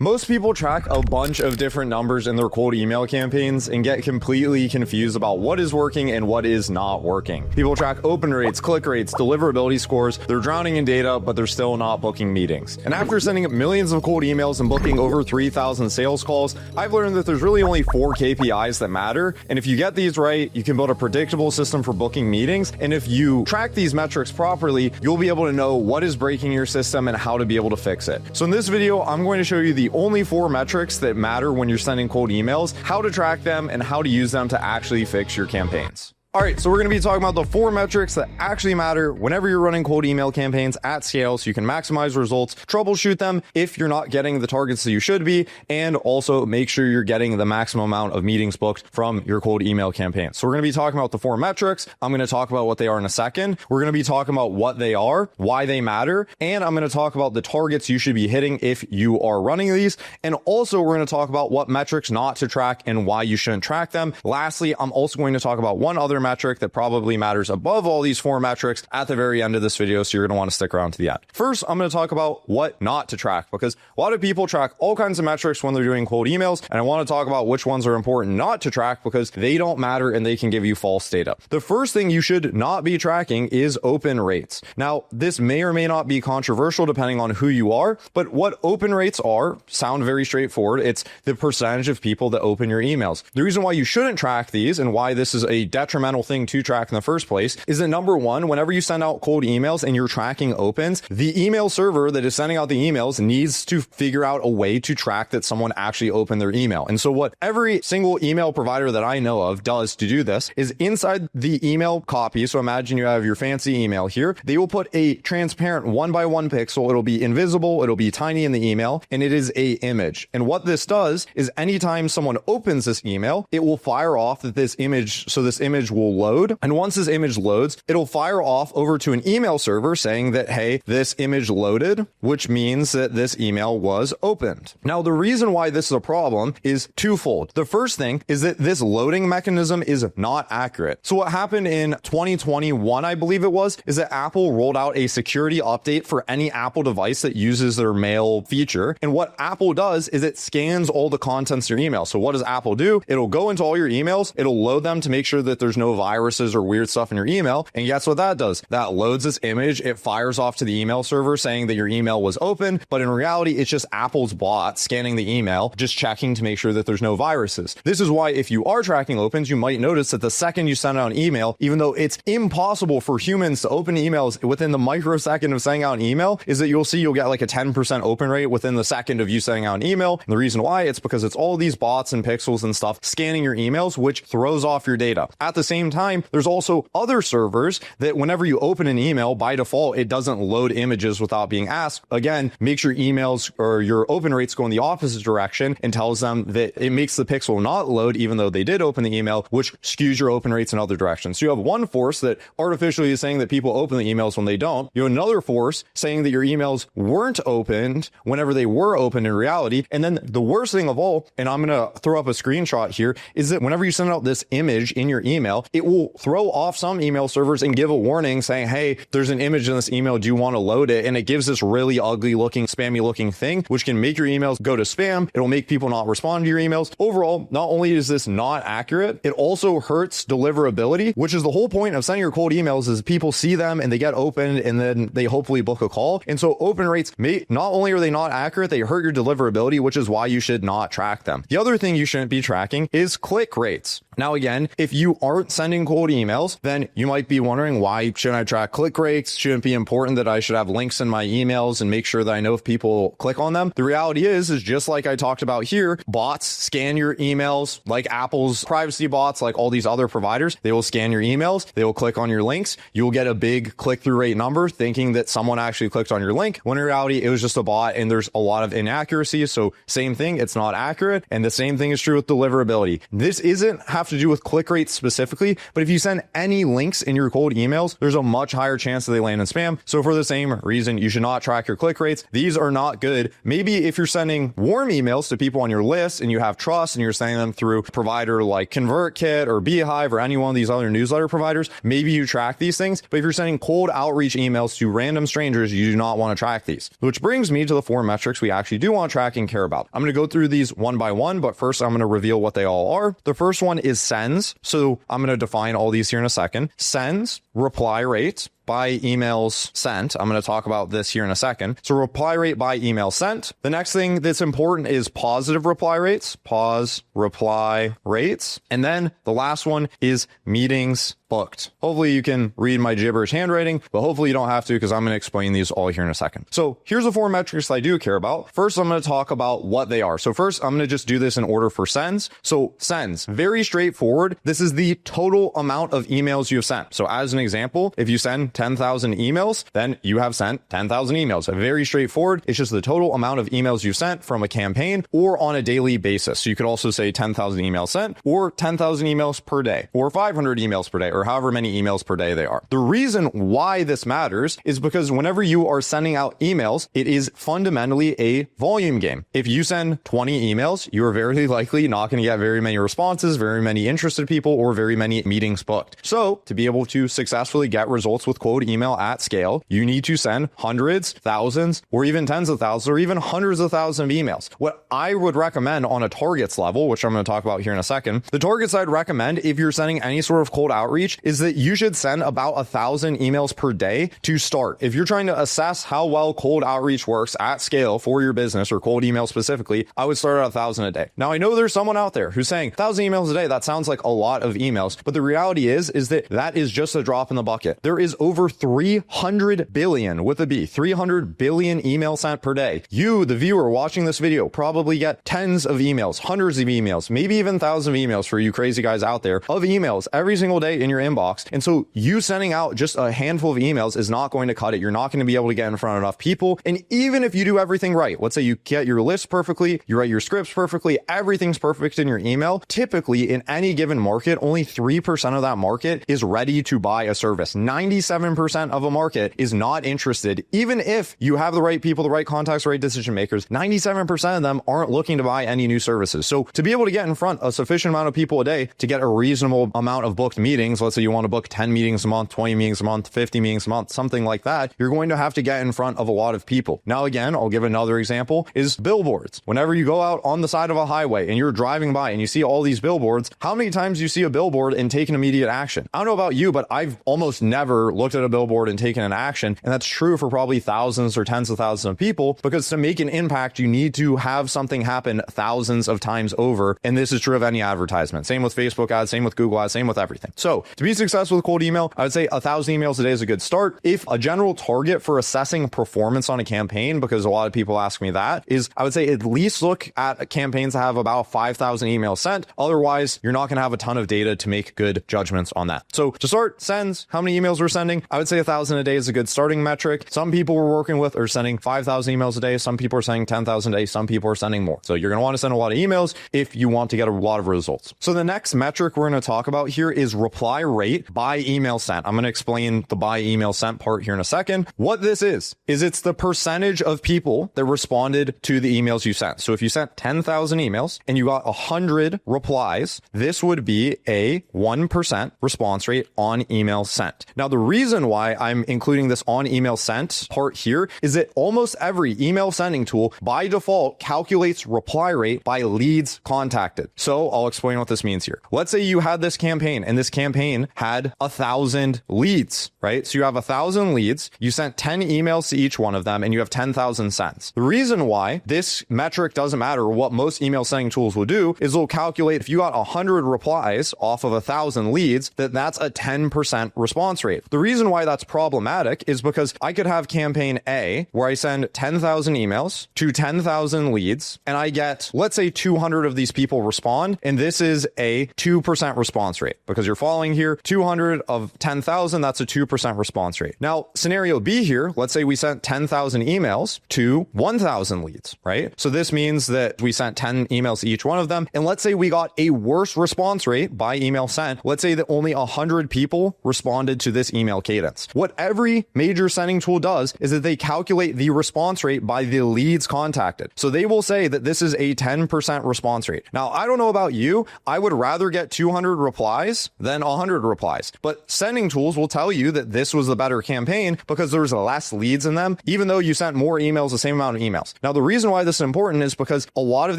Most people track a bunch of different numbers in their cold email campaigns and get completely confused about what is working and what is not working. People track open rates, click rates, deliverability scores. They're drowning in data, but they're still not booking meetings. And after sending millions of cold emails and booking over 3,000 sales calls, I've learned that there's really only 4 KPIs that matter. And if you get these right, you can build a predictable system for booking meetings. And if you track these metrics properly, you'll be able to know what is breaking your system and how to be able to fix it. So in this video, I'm going to show you the only 4 metrics that matter when you're sending cold emails, how to track them, and how to use them to actually fix your campaigns. All right, so we're going to be talking about the 4 metrics that actually matter whenever you're running cold email campaigns at scale so you can maximize results, troubleshoot them if you're not getting the targets that you should be, and also make sure you're getting the maximum amount of meetings booked from your cold email campaign. So we're going to be talking about the 4 metrics. I'm going to talk about what they are in a second. We're going to be talking about what they are, why they matter, and I'm going to talk about the targets you should be hitting if you are running these. And also we're going to talk about what metrics not to track and why you shouldn't track them. Lastly, I'm also going to talk about one other metric that probably matters above all these 4 metrics at the very end of this video, so you're going to want to stick around to the end. First, I'm going to talk about what not to track, because a lot of people track all kinds of metrics when they're doing cold emails, and I want to talk about which ones are important not to track because they don't matter and they can give you false data. The first thing you should not be tracking is open rates. Now, this may or may not be controversial depending on who you are, but what open rates are sound very straightforward. It's the percentage of people that open your emails. The reason why you shouldn't track these and why this is a detrimental thing to track in the first place is that number one, whenever you send out cold emails and you're tracking opens, the email server that is sending out the emails needs to figure out a way to track that someone actually opened their email. And so what every single email provider that I know of does to do this is inside the email copy. So imagine you have your fancy email here. They will put a transparent 1x1 pixel. It'll be invisible. It'll be tiny in the email, and it is a image. And what this does is anytime someone opens this email, it will fire off that this image. So this image will load. And once this image loads, it'll fire off over to an email server saying that, hey, this image loaded, which means that this email was opened. Now, the reason why this is a problem is twofold. The first thing is that this loading mechanism is not accurate. So what happened in 2021, I believe it was, is that Apple rolled out a security update for any Apple device that uses their mail feature. And what Apple does is it scans all the contents of your email. So what does Apple do? It'll go into all your emails. It'll load them to make sure that there's no viruses or weird stuff in your email. And guess what that does? That loads this image. It fires off to the email server saying that your email was open. But in reality, it's just Apple's bot scanning the email, just checking to make sure that there's no viruses. This is why if you are tracking opens, you might notice that the second you send out an email, even though it's impossible for humans to open emails within the microsecond of sending out an email, is that you'll get like a 10% open rate within the second of you sending out an email. And the reason why, it's because it's all these bots and pixels and stuff scanning your emails, which throws off your data. At the same time, there's also other servers that whenever you open an email, by default, it doesn't load images without being asked. Again, make sure emails or your open rates go in the opposite direction and tells them that it makes the pixel not load even though they did open the email, which skews your open rates in other directions. So you have one force that artificially is saying that people open the emails when they don't. You have another force saying that your emails weren't opened whenever they were opened in reality. And then the worst thing of all, and I'm going to throw up a screenshot here, is that whenever you send out this image in your email, it will throw off some email servers and give a warning saying, hey, there's an image in this email. Do you want to load it? And it gives this really ugly looking, spammy looking thing, which can make your emails go to spam. It'll make people not respond to your emails. Overall, not only is this not accurate, it also hurts deliverability, which is the whole point of sending your cold emails is people see them and they get opened and then they hopefully book a call. And so open rates, not only are they not accurate, they hurt your deliverability, which is why you should not track them. The other thing you shouldn't be tracking is click rates. Now, again, if you aren't sending cold emails, then you might be wondering, why shouldn't I track click rates? Shouldn't it be important that I should have links in my emails and make sure that I know if people click on them? The reality is just like I talked about here, bots scan your emails like Apple's privacy bots, like all these other providers. They will scan your emails. They will click on your links. You will get a big click-through rate number thinking that someone actually clicked on your link, when in reality, it was just a bot and there's a lot of inaccuracy. So same thing, it's not accurate. And the same thing is true with deliverability. This isn't have to do with click rates specifically. specifically, but if you send any links in your cold emails, there's a much higher chance that they land in spam. So for the same reason, you should not track your click rates. These are not good. Maybe if you're sending warm emails to people on your list and you have trust and you're sending them through a provider like ConvertKit or Beehive or any one of these other newsletter providers, maybe you track these things. But if you're sending cold outreach emails to random strangers, you do not want to track these. Which brings me to the 4 metrics we actually do want to track and care about. I'm going to go through these one by one, but first I'm going to reveal what they all are. The first one is sends. So I'm going to define all these here in a second. Sends, reply rate by emails sent. I'm going to talk about this here in a second. So reply rate by email sent. The next thing that's important is positive reply rates, pause reply rates. And then the last one is meetings booked. Hopefully you can read my gibberish handwriting, but hopefully you don't have to because I'm going to explain these all here in a second. So here's the 4 metrics I do care about. First, I'm going to talk about what they are. So first, I'm going to just do this in order for sends. So sends, very straightforward. This is the total amount of emails you've sent. So as an example, if you send 10,000 emails, then you have sent 10,000 emails. Very straightforward. It's just the total amount of emails you've sent from a campaign or on a daily basis. So you could also say 10,000 emails sent or 10,000 emails per day or 500 emails per day or however many emails per day they are. The reason why this matters is because whenever you are sending out emails, it is fundamentally a volume game. If you send 20 emails, you are very likely not going to get very many responses, very many interested people, or very many meetings booked. So to be able to successfully get results with cold email at scale, you need to send hundreds, thousands, or even tens of thousands, or even hundreds of thousands of emails. What I would recommend on a targets level, which I'm going to talk about here in a second, the targets I'd recommend if you're sending any sort of cold outreach is that you should send about 1,000 emails per day to start. If you're trying to assess how well cold outreach works at scale for your business or cold email specifically, I would start at 1,000 a day. Now I know there's someone out there who's saying 1,000 emails a day, that sounds like a lot of emails, but the reality is that is just a drop in the bucket. There is over 300 billion with a B, 300 billion emails sent per day. You, the viewer watching this video, probably get tens of emails, hundreds of emails, maybe even thousands of emails for you crazy guys out there of emails every single day in your inbox. And so you sending out just a handful of emails is not going to cut it. You're not going to be able to get in front of enough people. And even if you do everything right, let's say you get your list perfectly, you write your scripts perfectly, everything's perfect in your email. Typically in any given market, only 3% of that market is ready to buy a service. 97% of a market is not interested. Even if you have the right people, the right contacts, the right decision makers, 97% of them aren't looking to buy any new services. So to be able to get in front of a sufficient amount of people a day to get a reasonable amount of booked meetings, let's say you want to book 10 meetings a month, 20 meetings a month, 50 meetings a month, something like that, you're going to have to get in front of a lot of people. Now, again, I'll give another example is billboards. Whenever you go out on the side of a highway and you're driving by and you see all these billboards, how many times do you see a billboard and take an immediate action? I don't know about you, but I've almost never looked at a billboard and taken an action. And that's true for probably thousands or tens of thousands of people, because to make an impact, you need to have something happen thousands of times over. And this is true of any advertisement. Same with Facebook ads, same with Google ads, same with everything. So to be successful with cold email, I would say 1,000 emails a day is a good start. If a general target for assessing performance on a campaign, because a lot of people ask me that, is I would say at least look at campaigns that have about 5,000 emails sent. Otherwise, you're not going to have a ton of data to make good judgments on that. So to start, sends, how many emails we're sending? I would say 1,000 a day is a good starting metric. Some people we're working with are sending 5,000 emails a day. Some people are sending 10,000 a day. Some people are sending more. So you're going to want to send a lot of emails if you want to get a lot of results. So the next metric we're going to talk about here is reply rate by email sent. I'm going to explain the by email sent part here in a second. What this is it's the percentage of people that responded to the emails you sent. So if you sent 10,000 emails and you got 100 replies, this would be a 1% response rate on email sent. Now, the reason why I'm including this on email sent part here is that almost every email sending tool by default calculates reply rate by leads contacted. So I'll explain what this means here. Let's say you had this campaign and this campaign had 1,000 leads, right? So you have 1,000 leads, you sent 10 emails to each one of them, and you have 10,000 sends. The reason why this metric doesn't matter, what most email sending tools will do is they'll calculate if you got 100 replies off of 1,000 leads, that's a 10% response rate. The reason reason why that's problematic is because I could have campaign A where I send 10,000 emails to 10,000 leads and I get, let's say 200 of these people respond. And this is a 2% response rate because you're following here 200 of 10,000. That's a 2% response rate. Now, scenario B here, let's say we sent 10,000 emails to 1,000 leads, right? So this means that we sent 10 emails to each one of them. And let's say we got a worse response rate by email sent. Let's say that only 100 people responded to this email cadence. What every major sending tool does is that they calculate the response rate by the leads contacted. So they will say that this is a 10% response rate. Now, I don't know about you. I would rather get 200 replies than 100 replies. But sending tools will tell you that this was the better campaign because there's less leads in them, even though you sent more emails, the same amount of emails. Now, the reason why this is important is because a lot of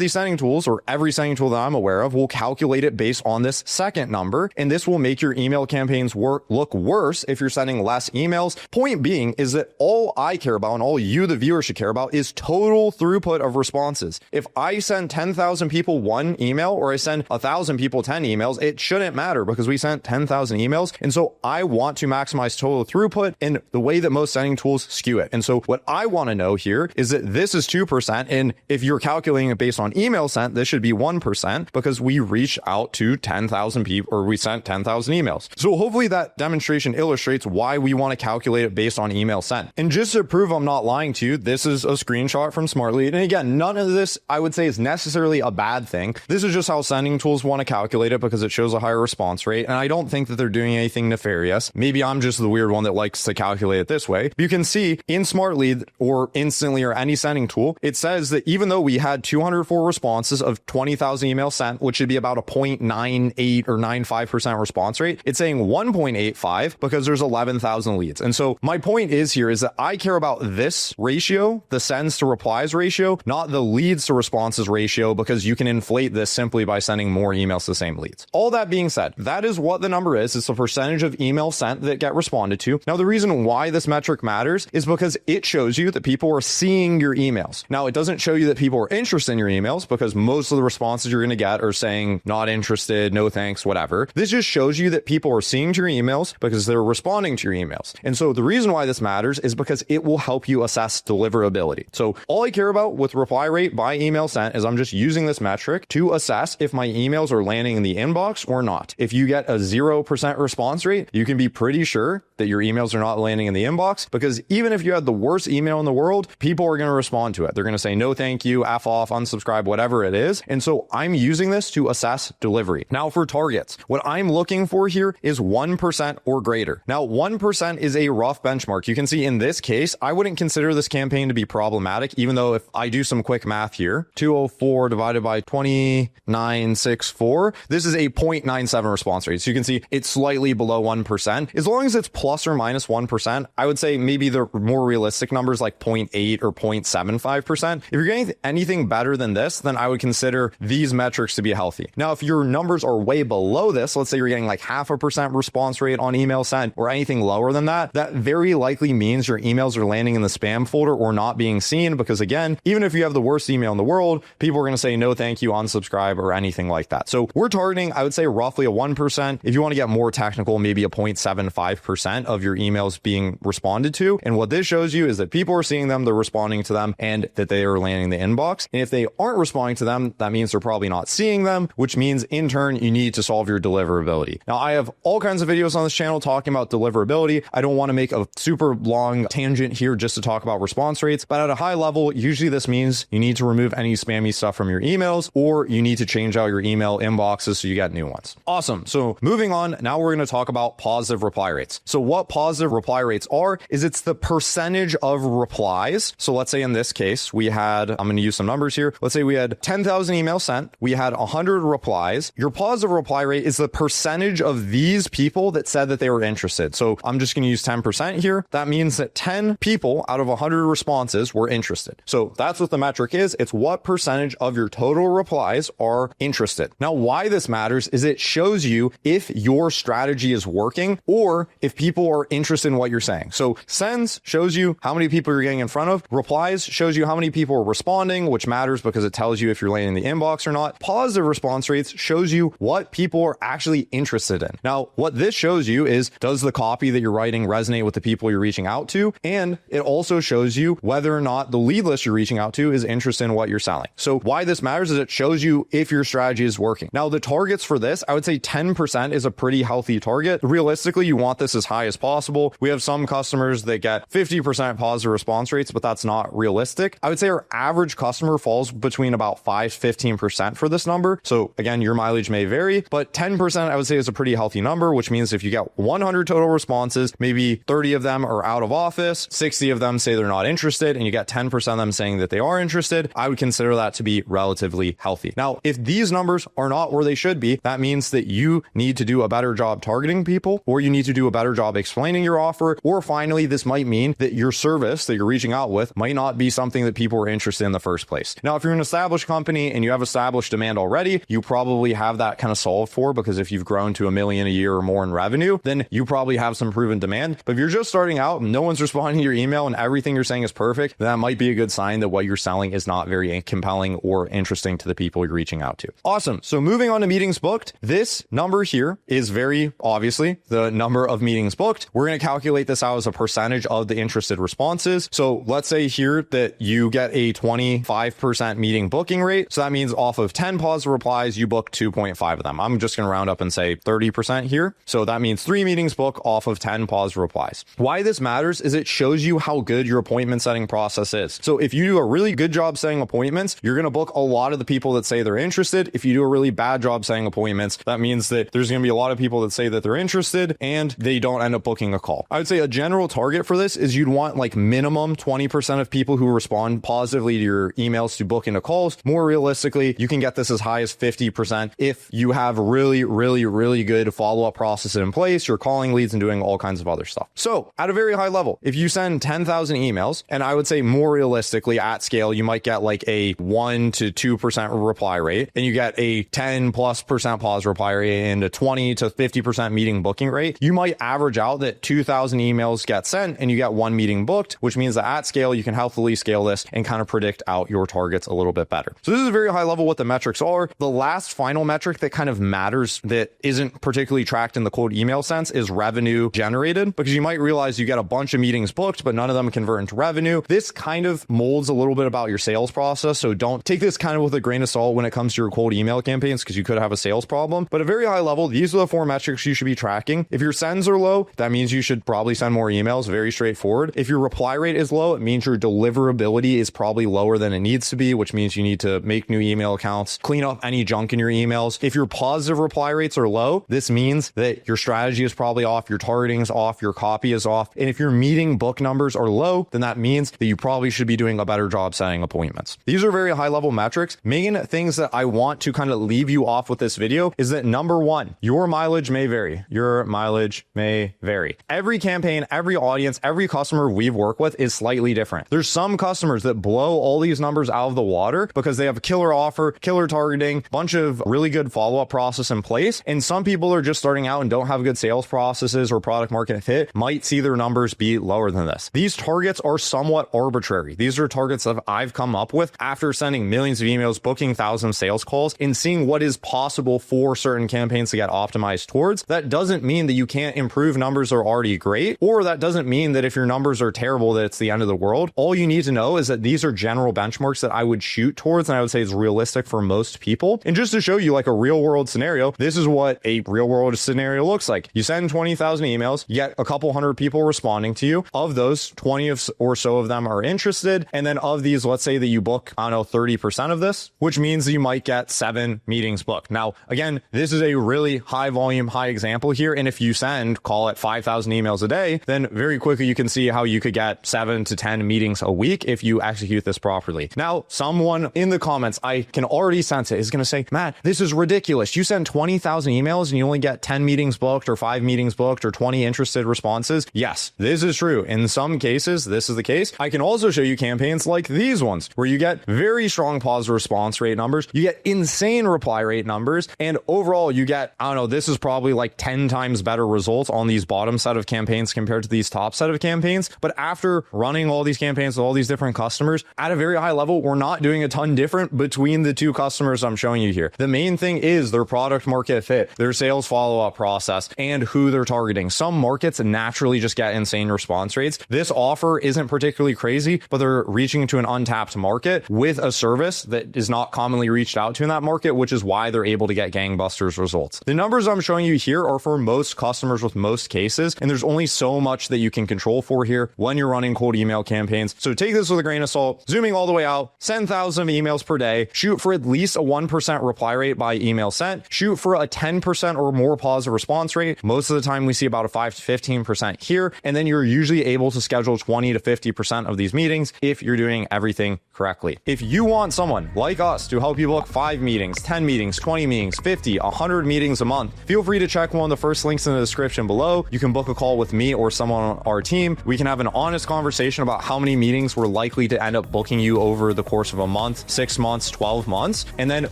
these sending tools, or every sending tool that I'm aware of, will calculate it based on this second number. And this will make your email campaigns look worse if you're sending less emails. Point being is that all I care about and all you, the viewer, should care about is total throughput of responses. If I send 10,000 people one email or I send 1,000 people 10 emails, it shouldn't matter because we sent 10,000 emails. And so I want to maximize total throughput in the way that most sending tools skew it. And so what I want to know here is that this is 2%. And if you're calculating it based on email sent, this should be 1% because we reach out to 10,000 people, or we sent 10,000 emails. So hopefully that demonstration illustrates why we want to calculate it based on email sent. And just to prove I'm not lying to you, this is a screenshot from Smartly. And again, none of this I would say is necessarily a bad thing. This is just how sending tools want to calculate it because it shows a higher response rate. And I don't think that they're doing anything nefarious. Maybe I'm just the weird one that likes to calculate it this way. But you can see in Smartly or Instantly or any sending tool, it says that even though we had 204 responses of 20,000 emails sent, which should be about a 0.98 or 95% response rate, it's saying 1.85 because there's 11,000 leads. And so my point is here is that I care about this ratio, the sends to replies ratio, not the leads to responses ratio, because you can inflate this simply by sending more emails to the same leads. All that being said, that is what the number is. It's the percentage of emails sent that get responded to. Now, the reason why this metric matters is because it shows you that people are seeing your emails. Now, it doesn't show you that people are interested in your emails because most of the responses you're going to get are saying not interested, no thanks, whatever. This just shows you that people are seeing your emails because they're responding to your emails. And so the reason why this matters is because it will help you assess deliverability. So all I care about with reply rate by email sent is I'm just using this metric to assess if my emails are landing in the inbox or not. If you get a 0% response rate, you can be pretty sure that your emails are not landing in the inbox, because even if you had the worst email in the world, people are going to respond to it. They're going to say, no, thank you, F off, unsubscribe, whatever it is. And so I'm using this to assess delivery. Now for targets, what I'm looking for here is 1% or greater. Now, 1% is a rough benchmark. You can see in this case, I wouldn't consider this campaign to be problematic, even though if I do some quick math here, 204 divided by 2964, this is a 0.97 response rate. So you can see it's slightly below 1%. As long as it's plus or minus 1%, I would say maybe the more realistic numbers like 0.8 or 0.75%. If you're getting anything better than this, then I would consider these metrics to be healthy. Now, if your numbers are way below this, let's say you're getting like 0.5% response rate on email sent or anything lower than that, that very likely means your emails are landing in the spam folder or not being seen, because again, even if you have the worst email in the world, people are going to say no thank you, unsubscribe, or anything like that. So we're targeting, I would say, roughly a 1%. If you want to get more technical, maybe a 0.75% of your emails being responded to. And what this shows you is that people are seeing them, they're responding to them, and that they are landing in the inbox. And if they aren't responding to them, that means they're probably not seeing them, which means in turn, you need to solve your deliverability. Now, I have all kinds of videos on this channel talking about deliverability. I don't want to make a super long tangent here just to talk about response rates, but at a high level, usually this means you need to remove any spammy stuff from your emails, or you need to change out your email inboxes so you get new ones. Awesome. So moving on, now we're going to talk about positive reply rates. So what positive reply rates are is it's the percentage of replies. So let's say in this case, we had, I'm going to use some numbers here. Let's say we had 10,000 emails sent. We had 100 replies. Your positive reply rate is the percentage of these people that said that they were interested. So I'm just going to use 10% here. That means that 10 people out of 100 responses were interested. So that's what the metric is. It's what percentage of your total replies are interested. Now, why this matters is it shows you if your strategy is working or if people people are interested in what you're saying. So sends shows you how many people you're getting in front of. Replies shows you how many people are responding, which matters because it tells you if you're landing the inbox or not. Positive response rates shows you what people are actually interested in. Now, what this shows you is, does the copy that you're writing resonate with the people you're reaching out to? And it also shows you whether or not the lead list you're reaching out to is interested in what you're selling. So why this matters is it shows you if your strategy is working. Now, the targets for this, I would say 10% is a pretty healthy target. Realistically, you want this as high as possible. We have some customers that get 50% positive response rates, but that's not realistic. I would say our average customer falls between about 5-15% for this number. So again, your mileage may vary, but 10% I would say is a pretty healthy number, which means if you get 100 total responses, maybe 30 of them are out of office, 60 of them say they're not interested, and you get 10% of them saying that they are interested, I would consider that to be relatively healthy. Now, if these numbers are not where they should be, that means that you need to do a better job targeting people, or you need to do a better job explaining your offer, or finally, this might mean that your service that you're reaching out with might not be something that people are interested in the first place. Now, if you're an established company and you have established demand already, you probably have that kind of solved for, because if you've grown to $1 million a year or more in revenue, then you probably have some proven demand. But if you're just starting out and no one's responding to your email and everything you're saying is perfect, then that might be a good sign that what you're selling is not very compelling or interesting to the people you're reaching out to. Awesome. So moving on to meetings booked, this number here is very obviously the number of meetings booked. We're going to calculate this out as a percentage of the interested responses. So let's say here that you get a 25% meeting booking rate. So that means off of 10 positive replies, you book 2.5 of them. I'm just going to round up and say 30% here. So that means 3 meetings booked off of 10 positive replies. Why this matters is it shows you how good your appointment setting process is. So if you do a really good job setting appointments, you're going to book a lot of the people that say they're interested. If you do a really bad job setting appointments, that means that there's going to be a lot of people that say that they're interested and they don't end up booking a call. I would say a general target for this is you'd want like minimum 20% of people who respond positively to your emails to book into calls. More realistically, you can get this as high as 50% if you have really good follow-up process in place, you're calling leads and doing all kinds of other stuff. So at a very high level, if you send 10,000 emails, and I would say more realistically at scale, you might get like a 1 to 2% reply rate, and you get a 10+% pause reply rate and a 20 to 50% meeting booking rate, you might average out that 2,000 emails get sent and you get 1 meeting booked, which means that at scale, you can healthily scale this and kind of predict out your targets a little bit better. So this is a very high level what the metrics are. The last final metric that kind of matters that isn't particularly tracked in the cold email sense is revenue generated, because you might realize you get a bunch of meetings booked, but none of them convert into revenue. This kind of molds a little bit about your sales process. So don't take this kind of with a grain of salt when it comes to your cold email campaigns, because you could have a sales problem. But at a very high level, these are the 4 metrics you should be tracking. If your sends are low, that means you should probably send more emails. Very straightforward. If your reply rate is low, it means your deliverability is probably lower than it needs to be, which means you need to make new email accounts, clean up any junk in your emails. If your positive reply rates are low, this means that your strategy is probably off, your targeting is off, your copy is off. And if your meeting book numbers are low, then that means that you probably should be doing a better job setting appointments. These are very high level metrics. Main things that I want to kind of leave you off with this video is that number 1, your mileage may vary. Your mileage may vary. Every campaign, every audience, every customer we've worked with is slightly different. There's some customers that blow all these numbers out of the water because they have a killer offer, killer targeting, bunch of really good follow-up process in place. And some people are just starting out and don't have good sales processes or product market fit, might see their numbers be lower than this. These targets are somewhat arbitrary. These are targets that I've come up with after sending millions of emails, booking thousands of sales calls, and seeing what is possible for certain campaigns to get optimized towards. That doesn't mean that you can't improve numbers that are already great, or that doesn't mean that if your numbers are terrible, that it's the end of the world. All you need to know is that these are general benchmarks that I would shoot towards, and I would say is realistic for most people. And just to show you like a real world scenario, this is what a real world scenario looks like. You send 20,000 emails, you get a couple hundred people responding to you. Of those, 20 or so of them are interested. And then of these, let's say that you book, I don't know, 30% of this, which means that you might get 7 meetings booked. Now, again, this is a really high volume, high example here. And if you send, call it 5,000 emails a day, then very quickly you can see how you could get 7 to 10 meetings a week if you execute this properly. Now, someone in the comments, I can already sense it, is going to say, Matt, this is ridiculous. You send 20,000 emails and you only get 10 meetings booked or 5 meetings booked or 20 interested responses. Yes, this is true. In some cases, this is the case. I can also show you campaigns like these ones where you get very strong positive response rate numbers. You get insane reply rate numbers. And overall, you get, I don't know, this is probably like 10 times better results on these bottom set of campaigns compared to these top set of campaigns. But after running all these campaigns with all these different customers at a very high level, we're not doing a ton different between the two customers I'm showing you here. The main thing is their product market fit, their sales follow-up process, and who they're targeting. Some markets naturally just get insane response rates. This offer isn't particularly crazy, but they're reaching into an untapped market with a service that is not commonly reached out to in that market, which is why they're able to get gangbusters results. The numbers I'm showing you here are for most customers with most cases, and there's only so much that you can control for here when you're running cold email campaigns. So take this with a grain of salt. Zooming all the way out, send thousands of emails per day, shoot for at least a 1% reply rate by email sent, shoot for a 10% or more positive response rate. Most of the time we see about a 5 to 15% here, and then you're usually able to schedule 20 to 50% of these meetings if you're doing everything correctly. If you want someone like us to help you book 5 meetings, 10 meetings, 20 meetings, 50, 100 meetings a month, feel free to check one of the first links in the description below. You can book a call with me or someone on our team. We can have an honest conversation about how many meetings we're likely to end up booking you over the course of a month, 6 months, 12 months, and then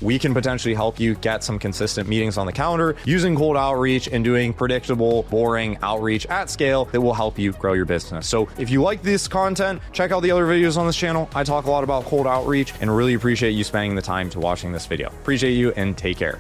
we can potentially help you get some consistent meetings on the calendar using cold outreach and doing predictable, boring outreach at scale that will help you grow your business. So if you like this content, check out the other videos on this channel. I talk a lot about cold outreach and really appreciate you spending the time to watching this video. Appreciate you and take care.